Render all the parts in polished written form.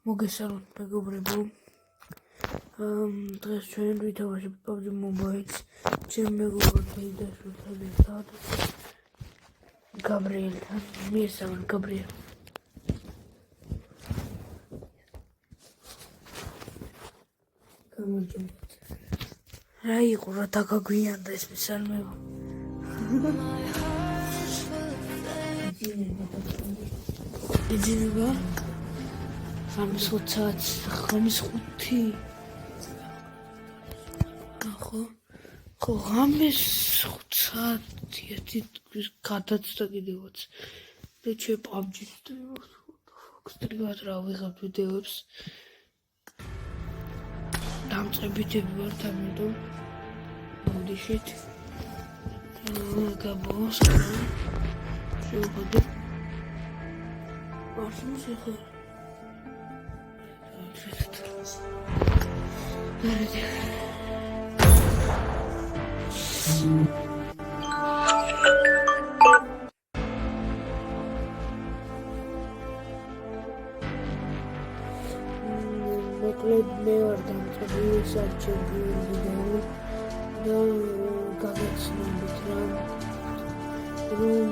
მოგესალმებით მეგობრებო. დღეს ჩვენ ვითამაშებთ PUBG Mobile-ს. ჩემ მეგობრებთან და შვილთან გაბრიელთან. მიესალმებით გაბრიელ. გამარჯობათ. რა იყო რა დაგაგვიანდა ეს მისალმება. იძინება 5 ხო 5 საათია თითქმის გადაცდა კიდევაც და ჩვენ PUBG სტრიმად რა ვიღებთ ვიდეოებს დამწყებითები ვართ ამიტომ მოდიშით გაბოს შევხვდით ვაშმის ახლა მოკლედ მე ვარ დამწყებული საჩემპიონი და გაგაცნობით რომ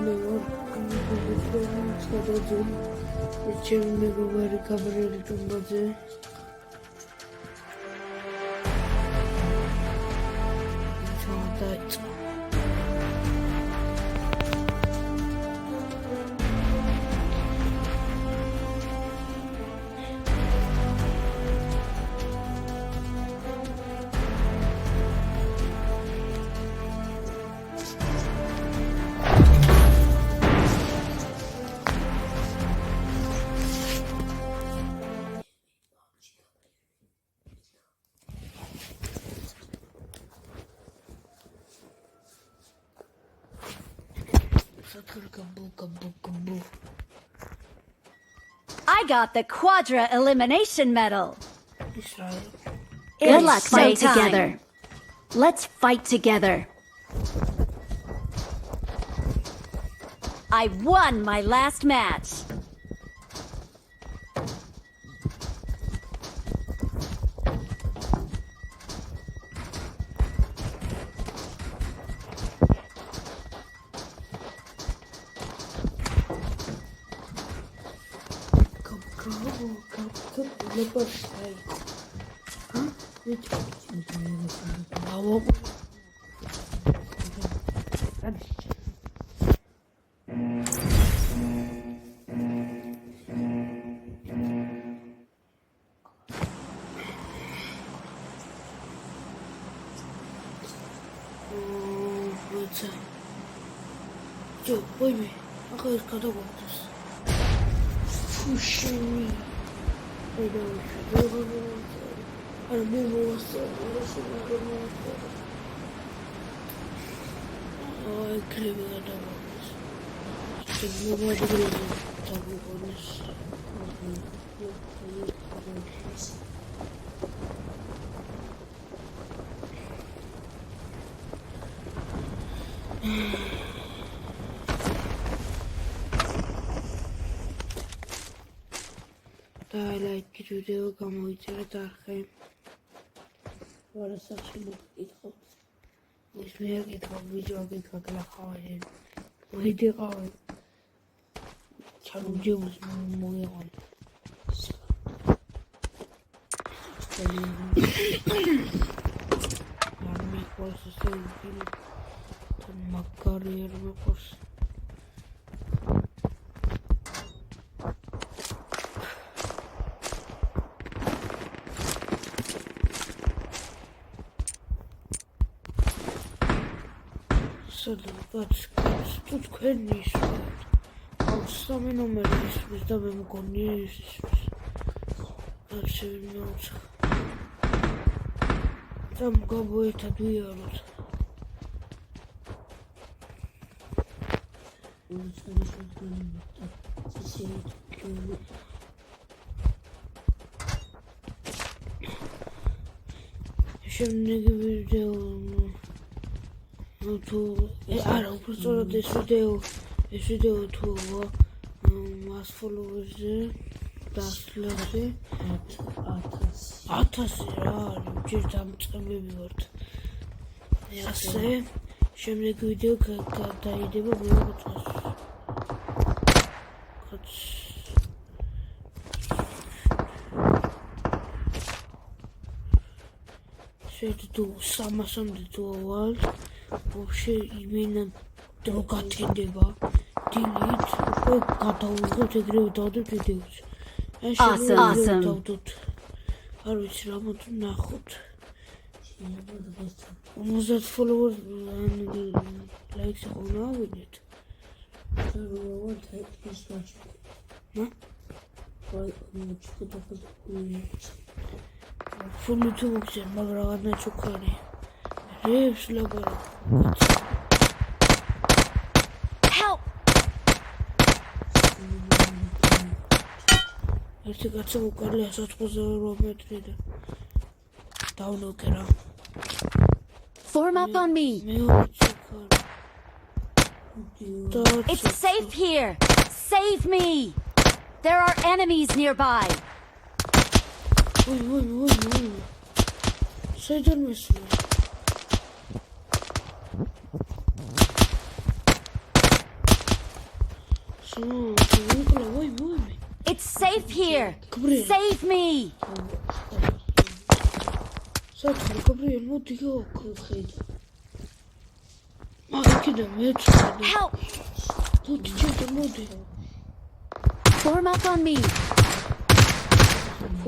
მე ვარ გამოგზავნილი ჩემი მეგობარი გაბრიელი ჭუმბაძე დაიწყო I got the Quadra Elimination Medal. Good luck fight together. Let's fight together. I won my last match. Ой, ага, когда вот фуши. Ой, кривая давалась. Чтобы не было და ლაიქი ვიდეო გამოიწერეთ არხე. ვარასახში მოგკითხოთ. ის მე აკითხავ ვიდეო აკითხავ გლახავენ. ვიდეო ჩალუჯებს მოიღონ. მე ყოველთვის თან მაგარი არ მეყოს. თუ თქვენი ისვით სამი ნომერი ისვით და მე მგონი ისვით არჩევინოც და მოგაბოეთად ვიაროთ შემდეგი ვიდეო თუ არა უბრალოდ ეს ვიდეო თუ მას ფოლოვერზე დასლებზე 1000 1000 რა არის ჯერ დამწყებები ვართ ასე შემდეგ ვიდეო გადაიდება მეორე წელს შეერთდო 300-მდე დოლარ вообще იმენა დრო გათენდება დილით უკვე გადავიღებთ ეგრევე დავდებ ვიდეოს Awesome. დავდოთ არ ვიცი რა მოდი ნახოთ 50 followers likes აღნა ვიდეთ Fully too much, მაგრამ რა ჩუქარი. რეებს ლაბარაკი. Help! ერთი კაცი უკარია 188 მეტრი და დავნოკე რა. Form up on me. მეორე ჩუქარი. It's safe here. Save me. There are enemies nearby. Ой. Საიდან მისვლა? It's safe here. Save me. საერთოდ გაბრიელ მოდი გოქრით. მაგიქიდან მეცხრე. Help! მოდი ჩემთან მოდი. Form up on me.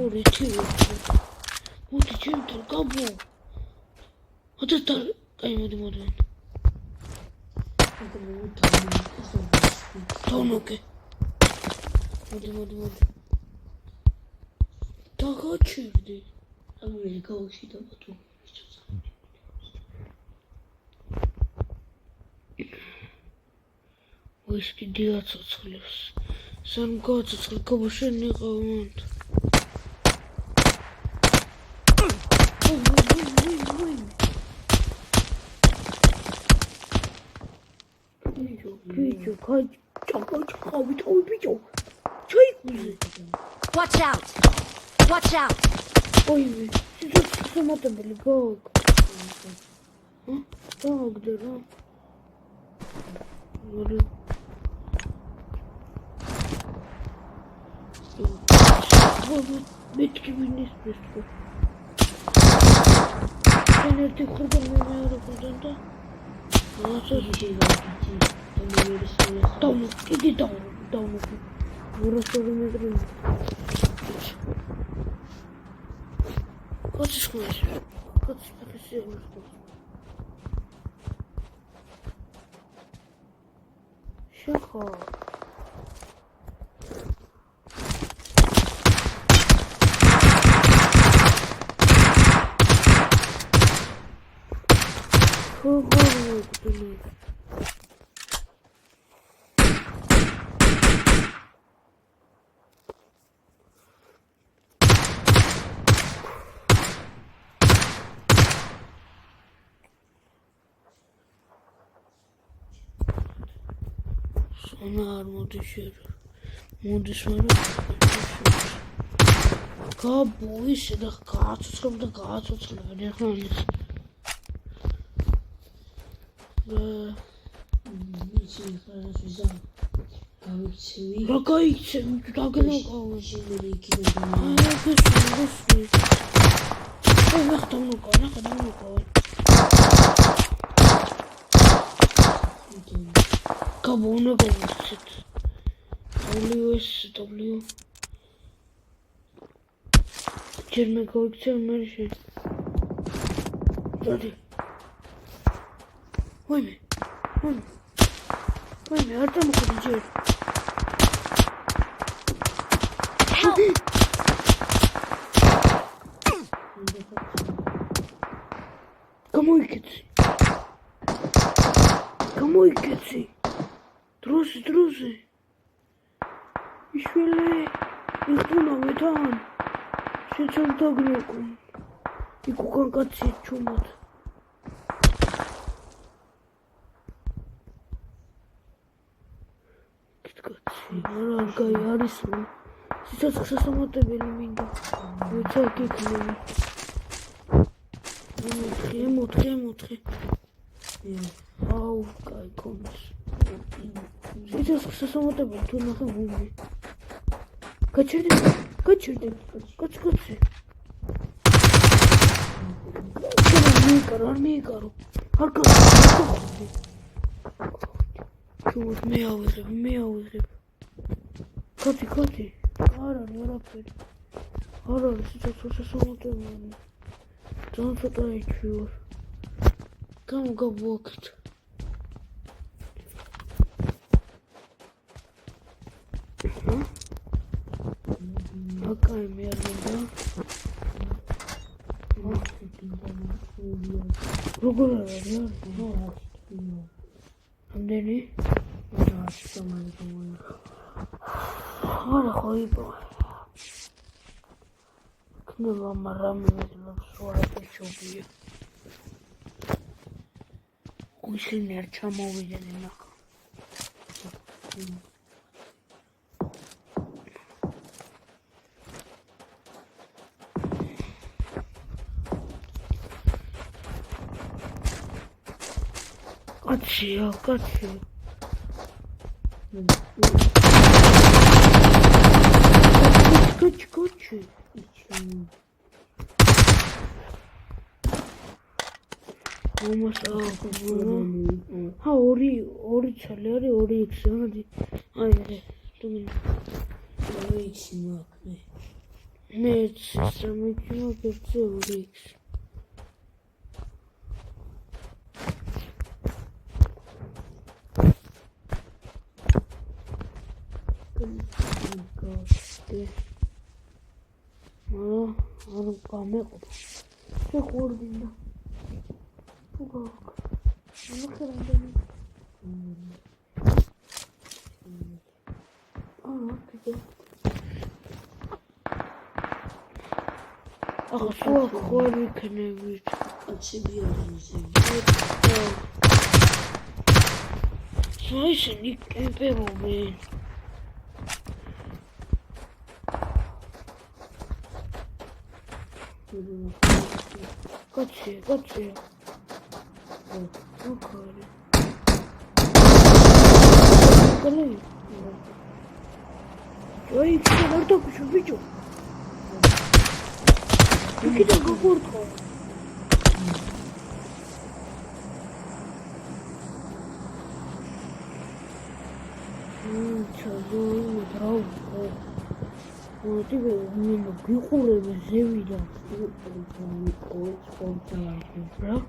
ორი ჩივი. მოდი ჩემთან გაბო. ოდესთან კაი მოდი. დავნოკე. მოდი. დაგაჩერდი. ამერე გავში და ბატო. ვისკი დიაცოცხლებს. სამ გაცოცხლ გაბოშენ იყავთ. Bicho, Watch out. Watch out. Ой, что сама-то были, как? Так, да. Вот, метки вниз просто. Ты худо меня рукой, да? Там, иди там. Вырастали метры. Хочешь класс? Хочешь покосить? Шахо. Sonar modişir. Kabuğu da kaçırdı. Ne yapıyorsun? Rakayı dagına kaldı. Kabuğuna kaldı. W. Черная коллекция мерчи. Hadi. Ой, nereden bakacağız? Кому икецы? Друзі. Ішвеле, ніхто на метан. Ще цим тагноком. І куканкаці чумат. Киткаці, наранка ярису. სიცოცხლე სასამართებელი მინდა. ვიცი აქ იქნება. მოთხე. აუ, კაი კონს. სიცოცხლე სასამართებელი თუ ნახე გული. გაჩერდი. კაცი. არ მიიკარო. არ გაჩერდი. ჩუს მე ავიღებ. კაცი. არ არის არაფერი. არ არის სიცოცხლე სასამართებელი. ძალიან ცოტა HP ვარ. გამოგაბუაქეთ. აკაი მე არ მინდა. როგორ არის? ამდენი? არა ხო იპო. ქნება მაგრამ სვარაფეჩობია. უშინი არ ჩამოვიდნენ ნახა. კაცი. კაცი. Ha ორი ცალი არის 2x ადი. აი თუ მე 2x მაქვს. მე 3x მაქვს 2x. არ გამეყო. შეხურდინდა. Αχ, იქნებით. კაცები არის. ისინი კემპერობენ. კაცი. Okay. Ой, что, варток еще видел? Какие-то гуртка. Что, травка. Вот тебе именно прикуры завидел. Да?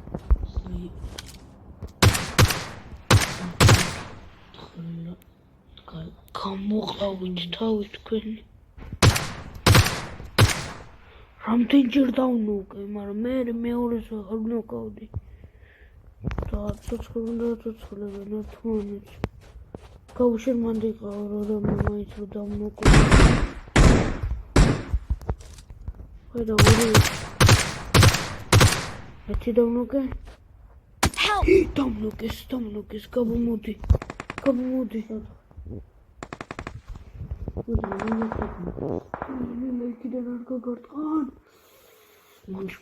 გამოყავით თავი თქვენი. რამდენჯერ დავნოკე, მაგრამ მე მეორეს აღარ ვნოკავდი. და ცოცხლები ნათმანიც. გავუშერ მანდ იყავ რომ მაინც რომ დავნოკო. ხედა ორი. ერთი დავნოკე? დავნოკეს, გამომოდი. იქიდან არ გაგარტყან. მოდი.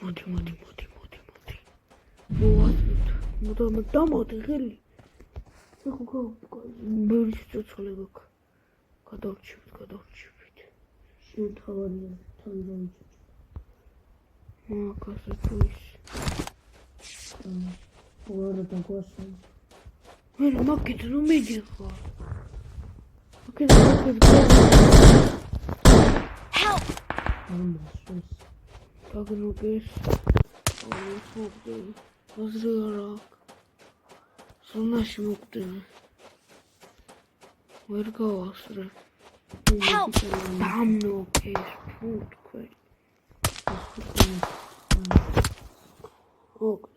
მოდით. დამოდი ხელი. ეხო ბევრი სიცოცხლე გაქვს. გადავრჩებით. შენ თავარია, თავი დავიჭირე. მაგას თუ ის. ვარ და გვასა. მე მაგით რომ მიდიხარ. Help! Tagnokes. Возрыrak. Сонаш мукты. Выргавасры. Help! Tagnokes. Путкой. Ок.